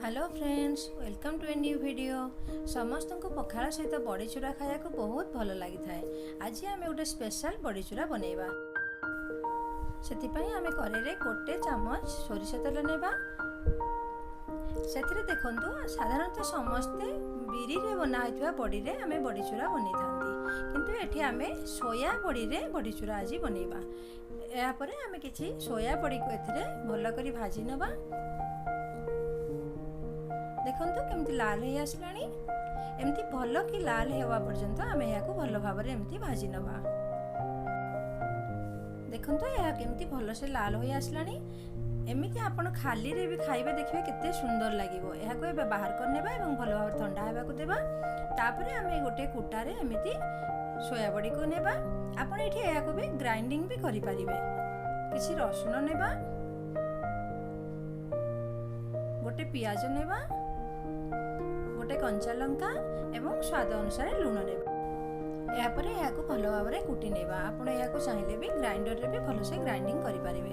Hello friends, welcome to a new video. समस्त को पखाड़ सहित बड़ी चूरा खाया को बहुत भल लगी थाए। आज आम गोटे स्पेशल बड़ी चूरा बनैबा। से आम कड़े गोटे चामच सोरिष तेल नेबा। से देखंतु साधारणतः समस्ते बिरी रे बना होइतबा बड़ी रे आम बड़ी चूरा बनै थांती, किंतु एठी आम सोया बड़ी रे बड़ी चूरा आज बनैबा। या परे आम किछि सोया बड़ी को एथिरे भल करी भाजी नेबा। देखंतु केमती लाल हो आसलानी। एमती भल कि लाल होगा पर्यंत आम या भल भाव एमती भाजी नवा। देखंतु यह केमती भल से लाल हो आसलानी। एमती आपण खाली रे भी खाइबे देखिबे केते सुंदर लागिवो। एहाको एबे बाहर कर नेबा एवं भल भाव ठंडा हेबा को देबा। तापरे आमे गोटे कुटारे एमती सोया बड़ी को नेबा। आपण एठी एहाको भी ग्राइंडिंग भी करि परिबे। किछि रसुन नेबा, गोटे पियाज नेबा, गोटे कंचा लंका एवं स्वाद अनुसार लुण नेबा। या परे याको भल भाव में कुटी नेबा। आपण याको चाहिले भी ग्राइंडर रे भी भल से ग्राइंडिंग करि परिबे।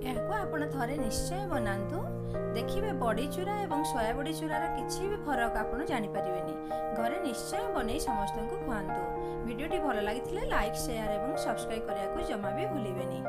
याको आपण थरे निश्चय बनांतु। देखिबे बड़ी चूरा एवं सोया बड़ी चूरार किछि भी फरक आपण जानि परिबेनी। घरे निश्चय बनै समस्त को खुआंतु। वीडियोटी भल लागिथिले लाइक शेयर एवं सब्सक्राइब करिया को जमा भी भूलिबेनी।